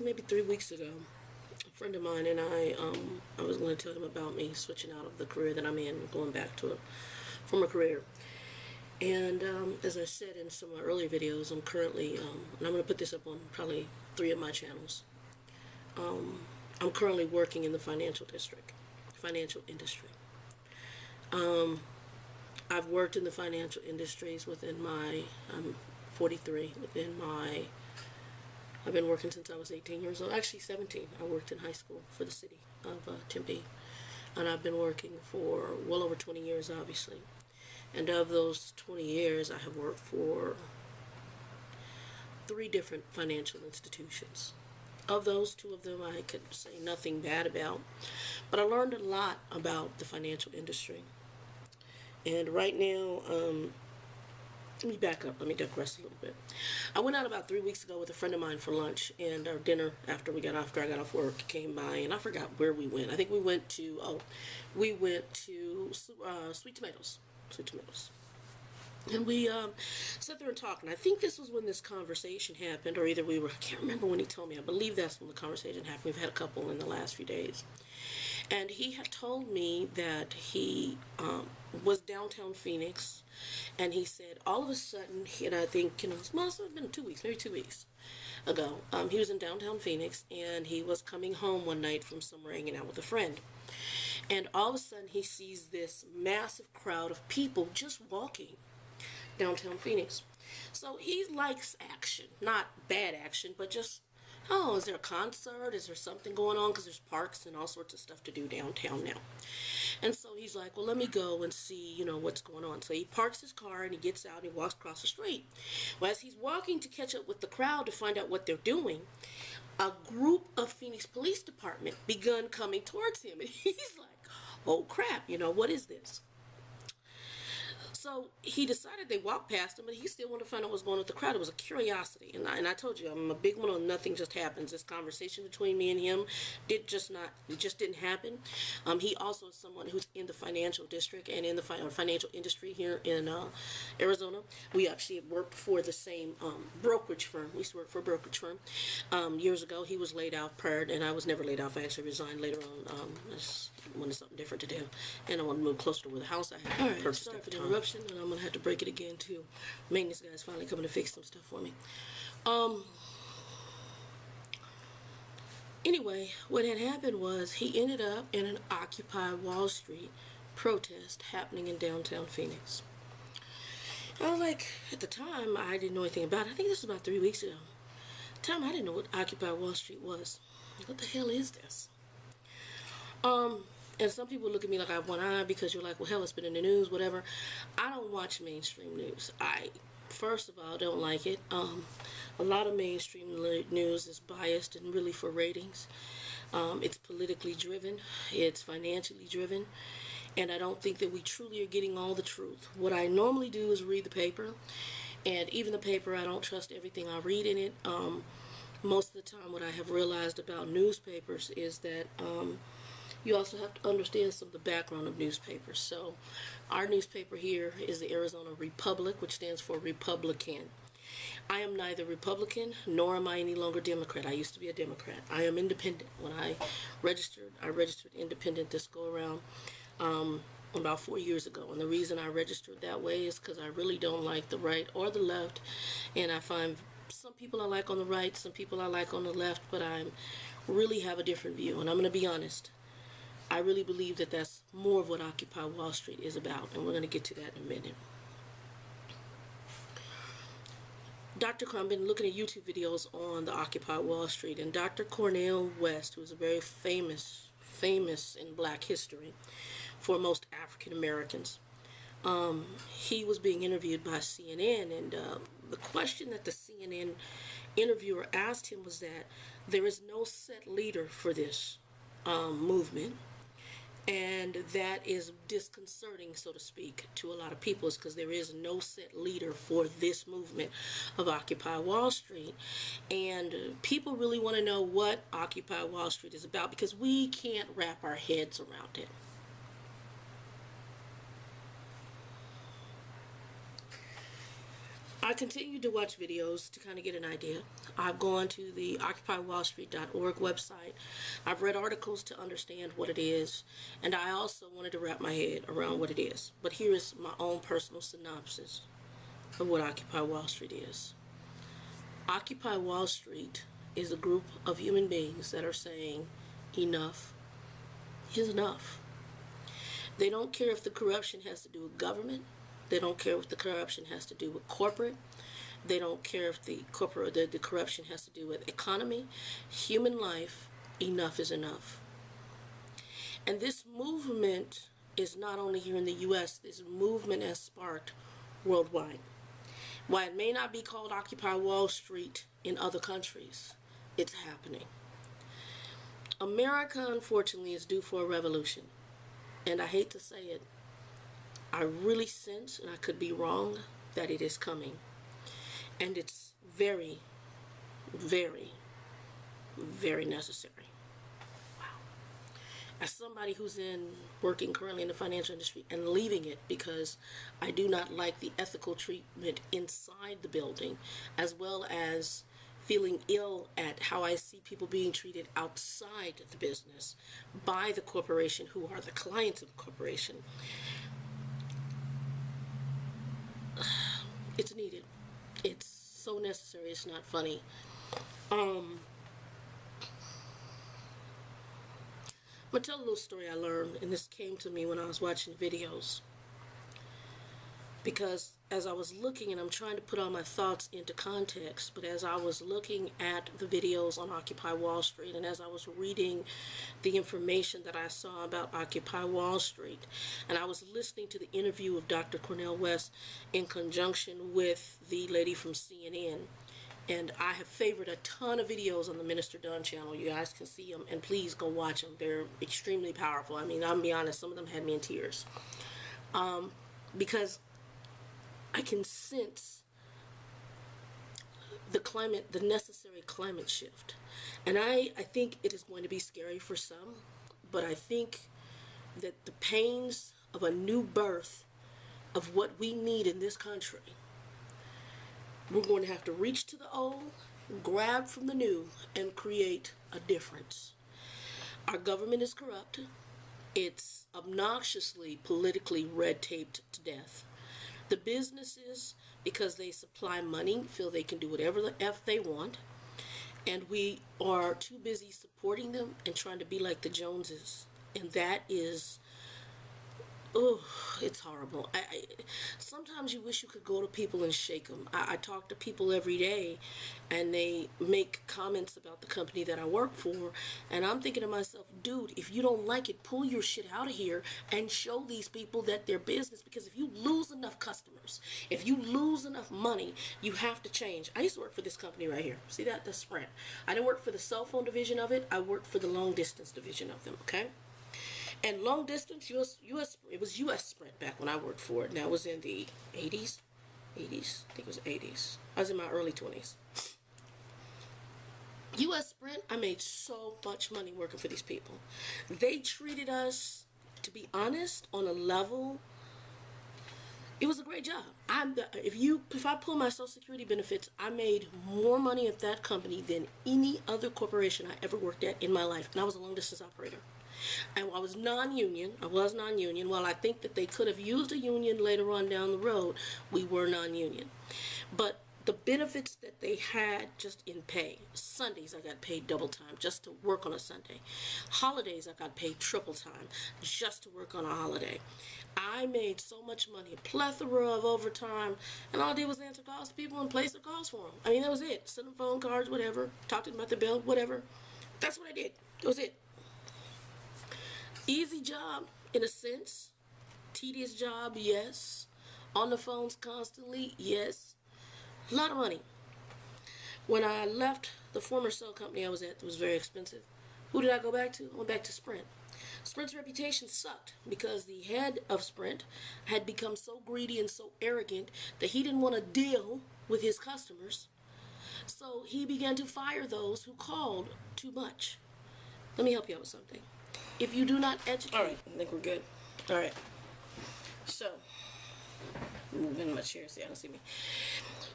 probably maybe 3 weeks ago, a friend of mine and I was going to tell him about me switching out of the career that I'm in, going back to a former career. And as I said in some of my earlier videos, I'm currently, and I'm going to put this up on probably 3 of my channels. I'm currently working in the financial industry. I've worked in the financial industries within my, I'm 43, I've been working since I was 18 years old, actually 17. I worked in high school for the city of Tempe. And I've been working for well over 20 years, obviously. And of those 20 years, I have worked for 3 different financial institutions. Of those, 2 of them I could say nothing bad about. But I learned a lot about the financial industry. And right now, let me back up. Let me digress a little bit. I went out about 3 weeks ago with a friend of mine for lunch, and our dinner after I got off work came by, and I forgot where we went. I think we went to Sweet Tomatoes. And we sat there and talked, and I think this was when this conversation happened, or either I can't remember when he told me. I believe that's when the conversation happened. We've had a couple in the last few days. And he had told me that he was downtown Phoenix, and he said all of a sudden, and I think, it must have been 2 weeks, maybe 2 weeks ago, he was in downtown Phoenix, and he was coming home one night from somewhere hanging out with a friend. And all of a sudden, he sees this massive crowd of people just walking downtown Phoenix. So he likes action, not bad action, but just, oh, is there a concert? Is there something going on? Because there's parks and all sorts of stuff to do downtown now. And so he's like, well, let me go and see, what's going on. So he parks his car and he gets out and he walks across the street. Well, as he's walking to catch up with the crowd to find out what they're doing, a group of Phoenix Police Department begun coming towards him. And he's like, oh, crap, what is this? So he decided they walked past him, but he still wanted to find out what's going on with the crowd. It was a curiosity. And I told you, I'm a big one on nothing just happens. This conversation between me and him it just didn't happen. He also is someone who's in the financial district and in the financial industry here in Arizona. We actually worked for the same brokerage firm. We used to work for a brokerage firm. Years ago, he was laid off prior, and I was never laid off. I actually resigned later on. I just wanted something different to do. And I wanted to move closer to where the house I had. All right, sorry for the interruption. And I'm gonna have to break it again too. Maintenance guy's finally coming to fix some stuff for me. Anyway, what had happened was he ended up in an Occupy Wall Street protest happening in downtown Phoenix. I was like, at the time, I didn't know anything about it. I think this was about 3 weeks ago. At the time, I didn't know what Occupy Wall Street was. What the hell is this? And some people look at me like I have one eye because you're like, well, hell, it's been in the news, whatever. I don't watch mainstream news. First of all, don't like it. A lot of mainstream news is biased and really for ratings. It's politically driven. It's financially driven. And I don't think that we truly are getting all the truth. What I normally do is read the paper. And even the paper, I don't trust everything I read in it. Most of the time, what I have realized about newspapers is that you also have to understand some of the background of newspapers. So our newspaper here is the Arizona Republic, which stands for Republican. I am neither Republican nor am I any longer Democrat. I used to be a Democrat. I am independent. When I registered independent this go around about 4 years ago. And the reason I registered that way is because I really don't like the right or the left. And I find some people I like on the right, some people I like on the left, but I really have a different view. And I'm going to be honest. I really believe that that's more of what Occupy Wall Street is about, and we're going to get to that in a minute. I've been looking at YouTube videos on the Occupy Wall Street, and Dr. Cornel West, who is a very famous in black history for most African Americans, he was being interviewed by CNN, and the question that the CNN interviewer asked him was that there is no set leader for this movement. And that is disconcerting, so to speak, to a lot of people, is because there is no set leader for this movement of Occupy Wall Street. And people really want to know what Occupy Wall Street is about because we can't wrap our heads around it. I continue to watch videos to kind of get an idea. I've gone to the OccupyWallStreet.org website. I've read articles to understand what it is, and I also wanted to wrap my head around what it is. But here is my own personal synopsis of what Occupy Wall Street is. Occupy Wall Street is a group of human beings that are saying enough is enough. They don't care if the corruption has to do with government. They don't care if the corruption has to do with corporate. They don't care if the corruption has to do with economy, human life. Enough is enough. And this movement is not only here in the U.S., this movement has sparked worldwide. While it may not be called Occupy Wall Street in other countries, it's happening. America, unfortunately, is due for a revolution. And I hate to say it, I really sense, and I could be wrong, that it is coming. And it's very, very, very necessary. Wow. As somebody who's working currently in the financial industry and leaving it because I do not like the ethical treatment inside the building, as well as feeling ill at how I see people being treated outside the business by the corporation who are the clients of the corporation. It's needed. It's so necessary. It's not funny. I'm gonna tell a little story I learned, and this came to me when I was watching videos. Because as I was looking, and I'm trying to put all my thoughts into context, but as I was looking at the videos on Occupy Wall Street, and as I was reading the information that I saw about Occupy Wall Street, and I was listening to the interview of Dr. Cornel West in conjunction with the lady from CNN, and I have favored a ton of videos on the Minister Dunn channel. You guys can see them, and please go watch them. They're extremely powerful. I mean, I'll be honest, some of them had me in tears. Because I can sense the necessary climate shift. And I think it is going to be scary for some, but I think that the pains of a new birth of what we need in this country, we're going to have to reach to the old, grab from the new, and create a difference. Our government is corrupt. It's obnoxiously politically red taped to death. The businesses, because they supply money, feel they can do whatever the F they want. And we are too busy supporting them and trying to be like the Joneses. And that is, oh, it's horrible. Sometimes you wish you could go to people and shake them. I talk to people every day, and they make comments about the company that I work for, and I'm thinking to myself, dude, if you don't like it, pull your shit out of here and show these people that they're business, because if you lose enough customers, if you lose enough money, you have to change. I used to work for this company right here. See that? The Sprint. I didn't work for the cell phone division of it. I worked for the long distance division of them, okay? And long distance, it was U.S. Sprint back when I worked for it. Now it was in the 80s. I think it was 80s. I was in my early 20s. U.S. Sprint, I made so much money working for these people. They treated us, to be honest, on a level. It was a great job. If I pull my Social Security benefits, I made more money at that company than any other corporation I ever worked at in my life. And I was a long distance operator. And I was non-union. While I think that they could have used a union later on down the road, we were non-union. But the benefits that they had just in pay. Sundays I got paid double time just to work on a Sunday. Holidays I got paid triple time just to work on a holiday. I made so much money, a plethora of overtime, and all I did was answer calls to people and place their calls for them. I mean, that was it. Send them phone cards, whatever. Talk to them about the bill, whatever. That's what I did. That was it. Easy job, in a sense. Tedious job, yes. On the phones constantly, yes. A lot of money. When I left the former cell company I was at, it was very expensive. Who did I go back to? I went back to Sprint. Sprint's reputation sucked because the head of Sprint had become so greedy and so arrogant that he didn't want to deal with his customers. So he began to fire those who called too much. Let me help you out with something. If you do not educate... All right, I think we're good. All right. So, moving my chair so y'all don't see me.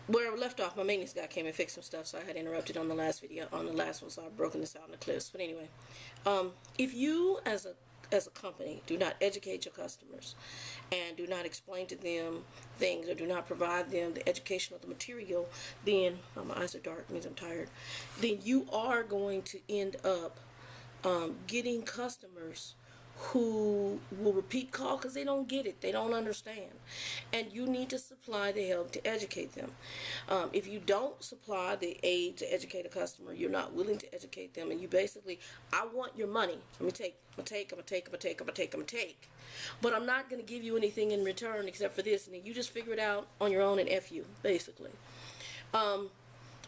where I left off, my maintenance guy came and fixed some stuff, so I had interrupted on the last video, on the last one, so I've broken this out in the clips. But anyway, if you as a company do not educate your customers and do not explain to them things or do not provide them the education of the material, then my eyes are dark, means I'm tired, then you are going to end up getting customers who will repeat call because they don't get it, they don't understand, and you need to supply the help to educate them. If you don't supply the aid to educate a customer, you're not willing to educate them, and you basically, I want your money, I'm gonna take, but I'm not gonna give you anything in return except for this, and then you just figure it out on your own and F you, basically.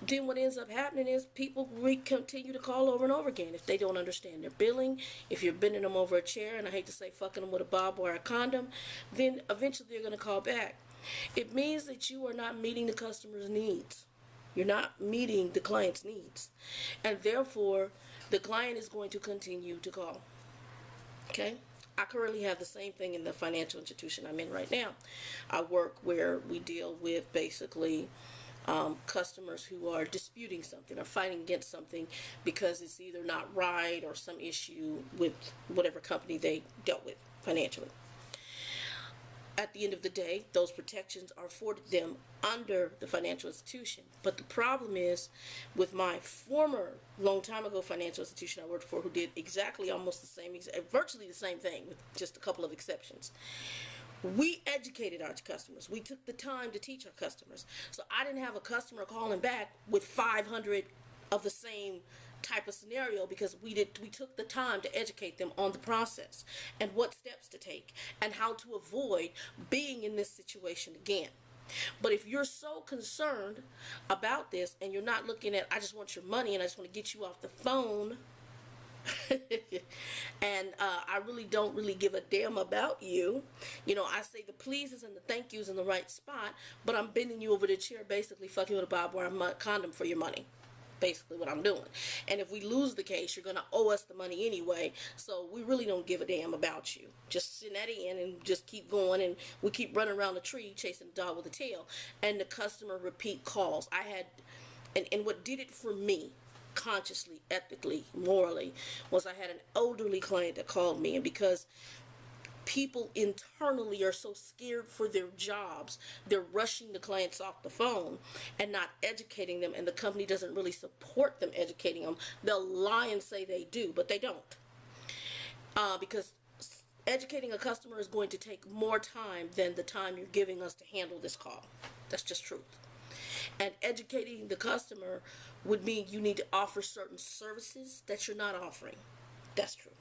Then what ends up happening is people continue to call over and over again if they don't understand their billing. If you're bending them over a chair, and I hate to say fucking them with a bob or a condom, then eventually they're going to call back. It means that you are not meeting the customer's needs. You're not meeting the client's needs. And therefore, the client is going to continue to call. Okay? I currently have the same thing in the financial institution I'm in right now. I work where we deal with basically customers who are disputing something or fighting against something because it's either not right or some issue with whatever company they dealt with financially. At the end of the day, those protections are afforded them under the financial institution. But the problem is, with my former, long time ago financial institution I worked for, who did exactly almost the same, virtually the same thing, with just a couple of exceptions. We educated our customers. We took the time to teach our customers. So I didn't have a customer calling back with 500 of the same type of scenario because we took the time to educate them on the process and what steps to take and how to avoid being in this situation again. But if you're so concerned about this and you're not looking at, I just want your money and I just want to get you off the phone, and I really don't give a damn about you. You know, I say the pleases and the thank yous in the right spot, but I'm bending you over the chair, basically fucking with a bob wire condom for your money. Basically what I'm doing. And if we lose the case, you're going to owe us the money anyway, so we really don't give a damn about you. Just send that in and just keep going, and we keep running around the tree chasing the dog with a tail. And the customer repeat calls. I had, and what did it for me, consciously, ethically, morally, was I had an elderly client that called me, and because people internally are so scared for their jobs, they're rushing the clients off the phone and not educating them, and the company doesn't really support them educating them. They'll lie and say they do, but they don't, because educating a customer is going to take more time than the time you're giving us to handle this call. That's just truth. And educating the customer would mean you need to offer certain services that you're not offering. That's true.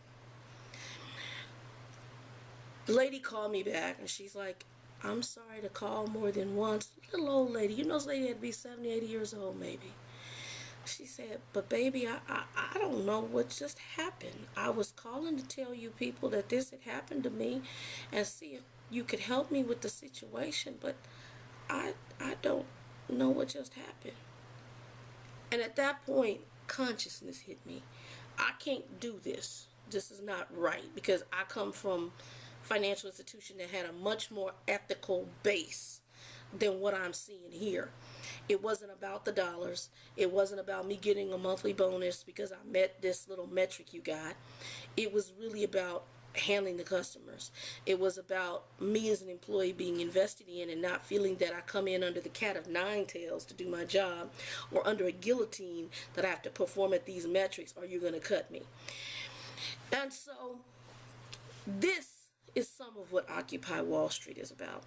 The lady called me back and she's like, I'm sorry to call more than once. Little old lady. You know, this lady had to be 70, 80 years old maybe. She said, but baby, I don't know what just happened. I was calling to tell you people that this had happened to me and see if you could help me with the situation, but I don't know what just happened. And at that point, consciousness hit me. I can't do this. This is not right, because I come from a financial institution that had a much more ethical base than what I'm seeing here. It wasn't about the dollars. It wasn't about me getting a monthly bonus because I met this little metric you got. It was really about handling the customers. It was about me as an employee being invested in and not feeling that I come in under the cat of nine tails to do my job, or under a guillotine that I have to perform at these metrics or you're going to cut me. And so this is some of what Occupy Wall Street is about.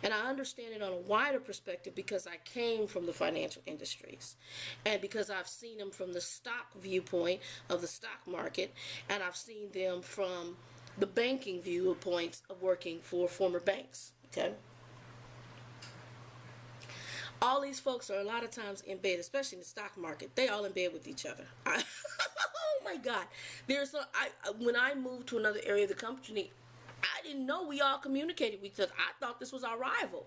And I understand it on a wider perspective because I came from the financial industries, and because I've seen them from the stock viewpoint of the stock market, and I've seen them from the banking viewpoints of working for former banks. Okay, all these folks are a lot of times in bed, especially in the stock market. They all in bed with each other. Oh my God! When I moved to another area of the company, I didn't know we all communicated with each other. I thought this was our rival.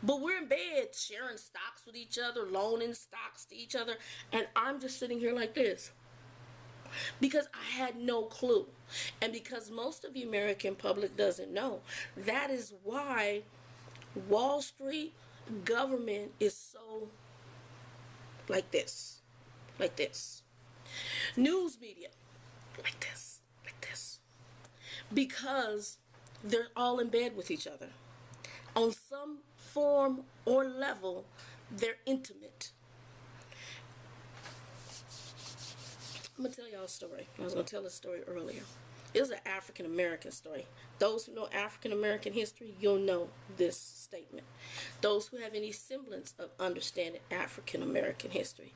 But we're in bed sharing stocks with each other, loaning stocks to each other, and I'm just sitting here like this. Because I had no clue. And because most of the American public doesn't know, that is why Wall Street government is so like this, like this. News media, like this, like this. Because they're all in bed with each other. On some form or level, they're intimate. I'm going to tell y'all a story. I was going to tell a story earlier. It was an African American story. Those who know African American history, you'll know this statement. Those who have any semblance of understanding African American history,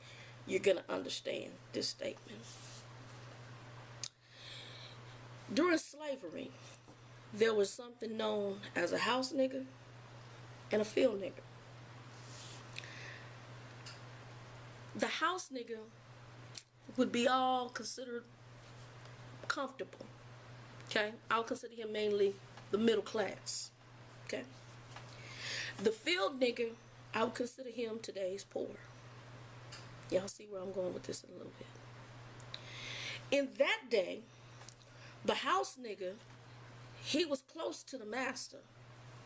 you're going to understand this statement. During slavery, there was something known as a house nigger and a field nigger. The house nigger would be all considered comfortable. Okay? I'll consider him mainly the middle class. Okay? The field nigger, I would consider him today's poor. Y'all see where I'm going with this in a little bit. In that day, the house nigger, he was close to the master,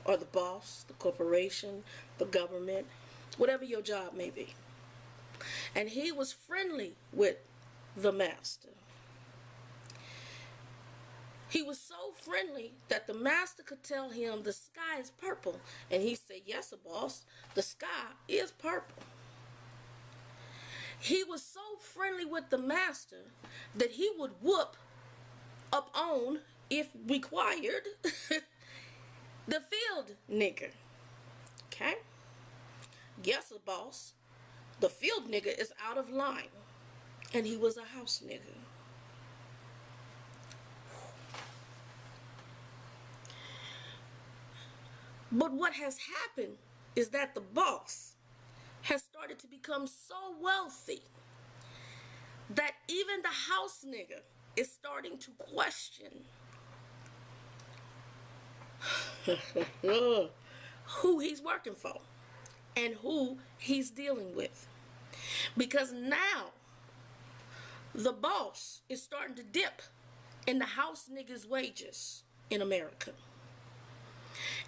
or the boss, the corporation, the government, whatever your job may be. And he was friendly with the master. He was so friendly that the master could tell him the sky is purple. And he said, yes, boss, the sky is purple. He was so friendly with the master that he would whoop up on, if required, the field nigger. Okay? Yes, boss, the field nigger is out of line. And he was a house nigger. But what has happened is that the boss has started to become so wealthy that even the house nigger is starting to question who he's working for and who he's dealing with. Because now the boss is starting to dip in the house nigger's wages in America.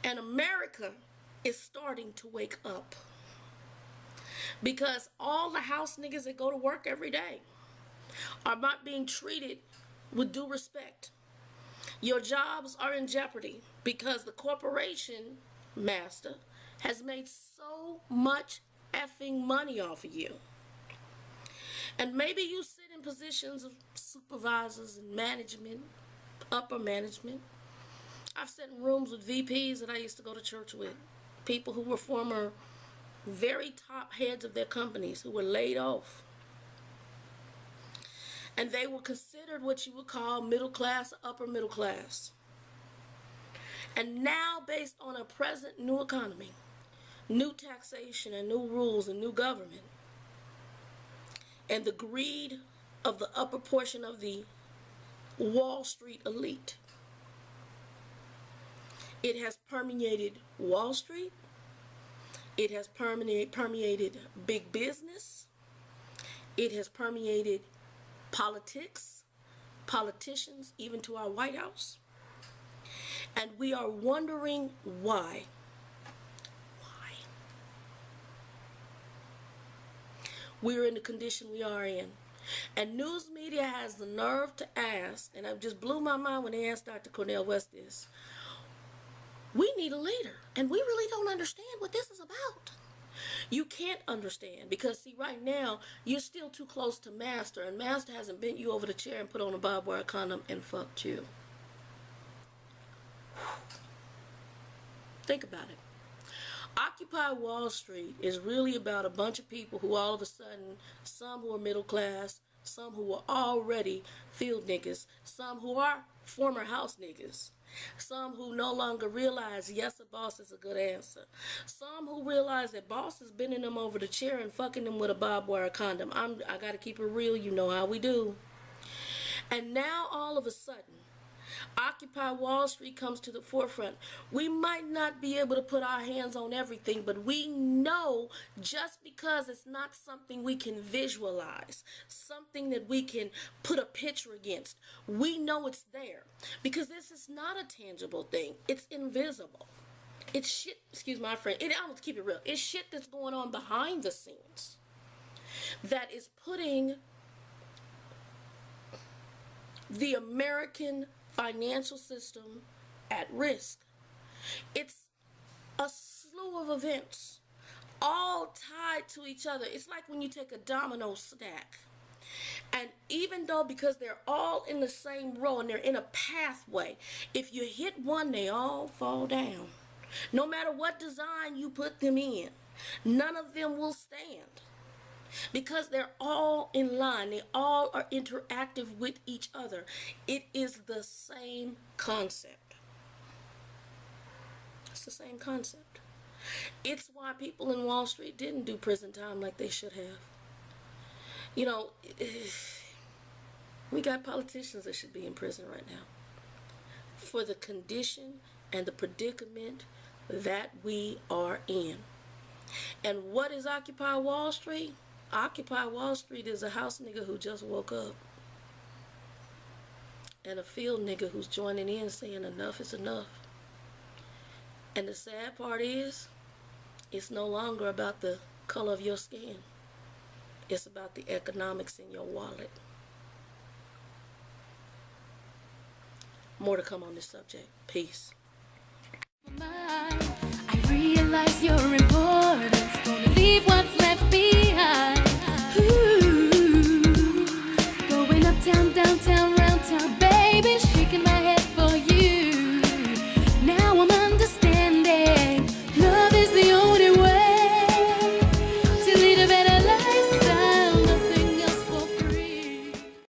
And America is starting to wake up. Because all the house niggas that go to work every day are not being treated with due respect. Your jobs are in jeopardy because the corporation master has made so much effing money off of you. And maybe you sit in positions of supervisors and management, upper management. I've sat in rooms with VPs that I used to go to church with. People who were former very top heads of their companies who were laid off. And they were considered what you would call middle class, upper middle class. And now, based on a present new economy, new taxation and new rules and new government, and the greed of the upper portion of the Wall Street elite, it has permeated Wall Street. It has permeated big business. It has permeated politics, politicians, even to our White House. And we are wondering why. Why? We're in the condition we are in. And news media has the nerve to ask, and it just blew my mind when they asked Dr. Cornel West this, we need a leader, and we really don't understand what this is about. You can't understand because, see, right now, you're still too close to Master, and Master hasn't bent you over the chair and put on a barbed wire condom and fucked you. Think about it. Occupy Wall Street is really about a bunch of people who all of a sudden, some who are middle class, some who are already field niggas, some who are former house niggas, some who no longer realize, yes, a boss is a good answer. Some who realize that boss is bending them over the chair and fucking them with a barbed wire condom. I got to keep it real. You know how we do. And now, all of a sudden, Occupy Wall Street comes to the forefront. We might not be able to put our hands on everything, but we know just because it's not something we can visualize, something that we can put a picture against, we know it's there. Because this is not a tangible thing. It's invisible. It's shit, excuse my friend, I'm gonna keep it real. It's shit that's going on behind the scenes that is putting the American financial system at risk. It's a slew of events, all tied to each other. It's like when you take a domino stack. And even though, because they're all in the same row and they're in a pathway, if you hit one, they all fall down. No matter what design you put them in, none of them will stand. Because they're all in line. They all are interactive with each other. It is the same concept. It's the same concept. It's why people in Wall Street didn't do prison time like they should have. You know, we got politicians that should be in prison right now for the condition and the predicament that we are in. And what is Occupy Wall Street? Occupy Wall Street is a house nigga who just woke up and a field nigga who's joining in saying enough is enough. And the sad part is, it's no longer about the color of your skin. It's about the economics in your wallet. More to come on this subject. Peace. I realize your importance. Gonna leave what's left behind. Ooh, going uptown, downtown.